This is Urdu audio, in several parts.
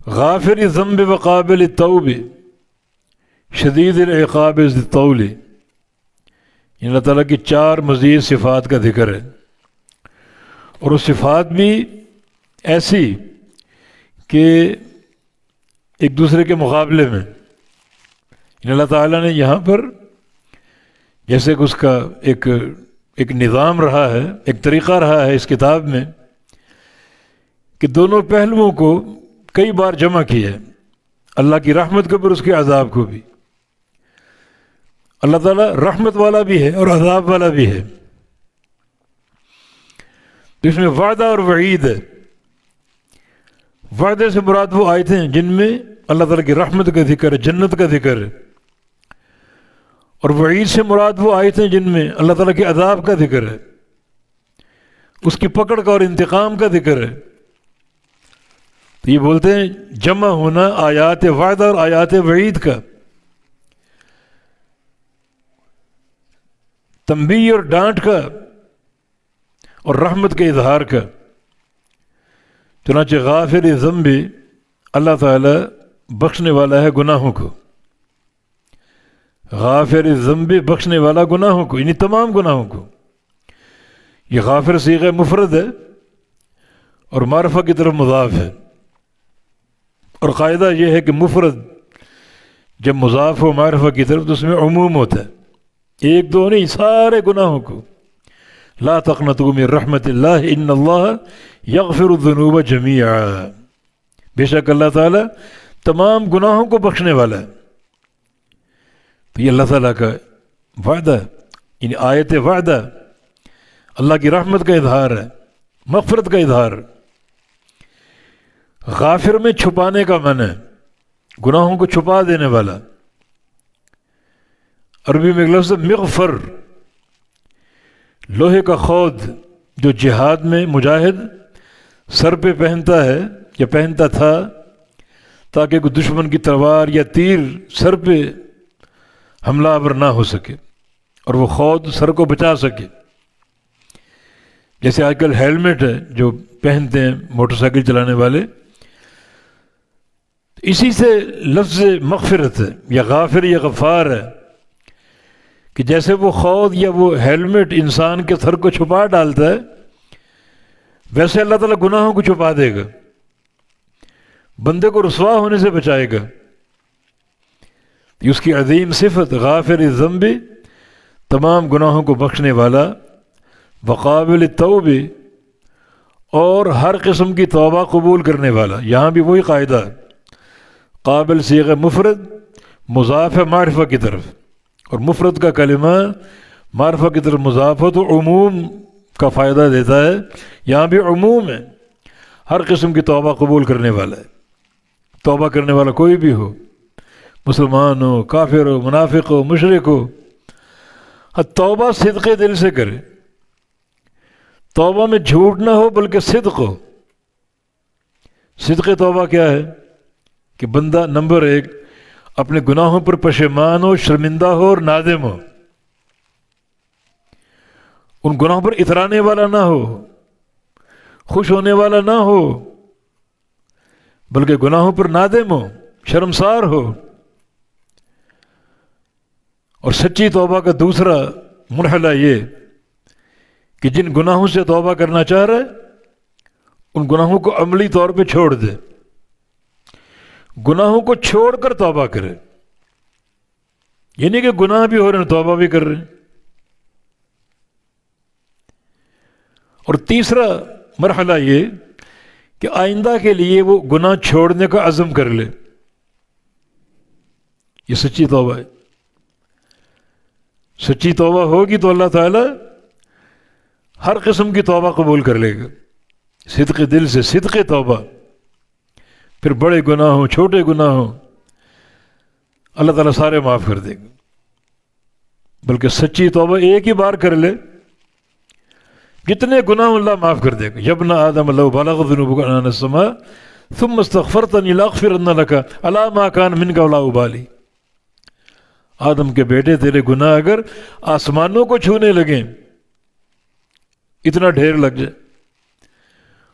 غافر الذنب وقابل التوب شدید العقاب ذی الطول، یہ اللہ تعالیٰ کی 4 مزید صفات کا ذکر ہے، اور وہ صفات بھی ایسی کہ ایک دوسرے کے مقابلے میں اللہ تعالیٰ نے یہاں پر جیسے کہ اس کا ایک نظام رہا ہے، ایک طریقہ رہا ہے اس کتاب میں کہ دونوں پہلوؤں کو کئی بار جمع کیا ہے، اللہ کی رحمت کو بھی اور اس کے عذاب کو بھی۔ اللہ تعالیٰ رحمت والا بھی ہے اور عذاب والا بھی ہے، تو اس میں وعدہ اور وعید ہے۔ وعدے سے مراد وہ آیتیں ہیں جن میں اللہ تعالیٰ کی رحمت کا ذکر ہے، جنت کا ذکر ہے، اور وعید سے مراد وہ آیتیں جن میں اللہ تعالیٰ کے عذاب کا ذکر ہے، اس کی پکڑ کا اور انتقام کا ذکر ہے۔ تو یہ بولتے ہیں جمع ہونا آیات وعدہ اور آیات وعید کا، تنبیہ اور ڈانٹ کا اور رحمت کے اظہار کا۔ چنانچہ غافر الذنب، اللہ تعالیٰ بخشنے والا ہے گناہوں کو، غافر الذنب بخشنے والا گناہوں کو، یعنی تمام گناہوں کو۔ یہ غافر صیغہ مفرد ہے اور معرفہ کی طرف مضاف ہے، اور قاعدہ یہ ہے کہ مفرد جب مضاف ہو معرفہ کی طرف تو اس میں عموم ہوتا ہے، ایک دو نہیں، سارے گناہوں کو۔ لا تقنطوا من رحمت اللہ ان اللہ یغفر الذنوب جمیعا، بے شک اللہ تعالیٰ تمام گناہوں کو بخشنے والا ہے۔ تو یہ اللہ تعالیٰ کا وعدہ، یعنی آیت وعدہ اللہ کی رحمت کا اظہار ہے، مغفرت کا اظہار۔ غافر میں چھپانے کا معنی ہے، گناہوں کو چھپا دینے والا۔ عربی میں ایک لفظ ہے مغفر، لوہے کا خود جو جہاد میں مجاہد سر پہ پہنتا ہے یا پہنتا تھا تاکہ کوئی دشمن کی تلوار یا تیر سر پہ حملہ آور نہ ہو سکے اور وہ خود سر کو بچا سکے۔ جیسے آج کل ہیلمٹ ہے جو پہنتے ہیں موٹر سائیکل چلانے والے، اسی سے لفظ مغفرت ہے یا غافر یا غفار ہے کہ جیسے وہ خود یا وہ ہیلمٹ انسان کے سر کو چھپا ڈالتا ہے، ویسے اللہ تعالیٰ گناہوں کو چھپا دے گا، بندے کو رسوا ہونے سے بچائے گا۔ یہ اس کی عظیم صفت غافر الذنب، تمام گناہوں کو بخشنے والا، وقابل التوب، اور ہر قسم کی توبہ قبول کرنے والا۔ یہاں بھی وہی قاعدہ ہے، قابل صیغہ مفرد مضاف ہے معرفہ کی طرف، اور مفرد کا کلمہ معرفہ کی طرف مضاف ہو تو عموم کا فائدہ دیتا ہے۔ یہاں بھی عموم ہے، ہر قسم کی توبہ قبول کرنے والا ہے۔ توبہ کرنے والا کوئی بھی ہو، مسلمان ہو، کافر ہو، منافق ہو، مشرک ہو، توبہ صدق دل سے کرے، توبہ میں جھوٹ نہ ہو بلکہ صدق ہو۔ صدق توبہ کیا ہے کہ بندہ نمبر 1 اپنے گناہوں پر پشیمان ہو، شرمندہ ہو اور نادم ہو، ان گناہوں پر اترانے والا نہ ہو، خوش ہونے والا نہ ہو، بلکہ گناہوں پر نادم ہو، شرمسار ہو۔ اور سچی توبہ کا دوسرا مرحلہ یہ کہ جن گناہوں سے توبہ کرنا چاہ رہے ان گناہوں کو عملی طور پہ چھوڑ دے، گناہوں کو چھوڑ کر توبہ کرے، یہ نہیں کہ گناہ بھی ہو رہے ہیں توبہ بھی کر رہے ہیں۔ اور تیسرا مرحلہ یہ کہ آئندہ کے لیے وہ گناہ چھوڑنے کا عزم کر لے، یہ سچی توبہ ہے۔ سچی توبہ ہوگی تو اللہ تعالیٰ ہر قسم کی توبہ قبول کر لے گا، صدق دل سے، صدق توبہ، پھر بڑے گناہ ہوں چھوٹے گناہ ہوں اللہ تعالیٰ سارے معاف کر دے گا۔ بلکہ سچی توبہ ایک ہی بار کر لے، جتنے گناہ اللہ معاف کر دے گا۔ یبن آدم لو بلغت ذنوبک عنان السماء ثم استغفرتنی لاغفرن لک علی ما کان منک ولا ابالی۔ آدم کے بیٹے تیرے گناہ اگر آسمانوں کو چھونے لگیں، اتنا ڈھیر لگ جائے،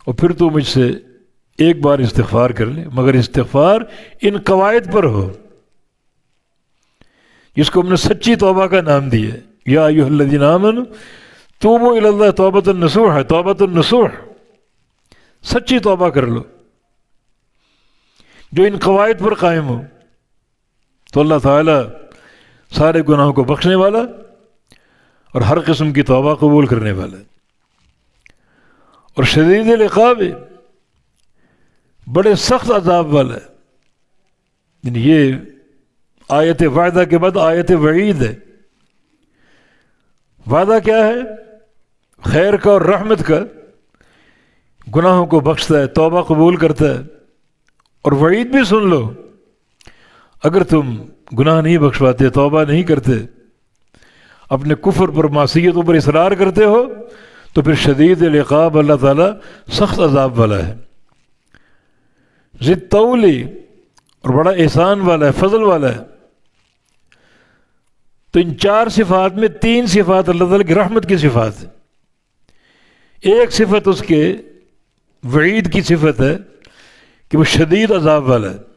اور پھر تو مجھ سے ایک بار استغفار کر لے، مگر استغفار ان قواعد پر ہو جس کو ہم نے سچی توبہ کا نام دیا ہے۔ یا ایھا الذین آمنوا توبوا الی اللہ توبۃ النصوح ہے، توبۃ النصوح، سچی توبہ کر لو جو ان قواعد پر قائم ہو، تو اللہ تعالیٰ سارے گناہوں کو بخشنے والا اور ہر قسم کی توبہ قبول کرنے والا ہے، اور شدید العقاب ہے، بڑے سخت عذاب والا ہے۔ یعنی یہ آیت وعدہ کے بعد آیت وعید ہے۔ وعدہ کیا ہے؟ خیر کا اور رحمت کا، گناہوں کو بخشتا ہے، توبہ قبول کرتا ہے، اور وعید بھی سن لو اگر تم گناہ نہیں بخشواتے، توبہ نہیں کرتے، اپنے کفر پر معصیتوں پر اصرار کرتے ہو، تو پھر شدید العقاب، اللہ تعالیٰ سخت عذاب والا ہے، ذی الطول، اور بڑا احسان والا ہے، فضل والا ہے۔ تو ان چار صفات میں تین صفات اللہ تعالیٰ کی رحمت کی صفات ہے، ایک صفت اس کے وعید کی صفت ہے کہ وہ شدید عذاب والا ہے۔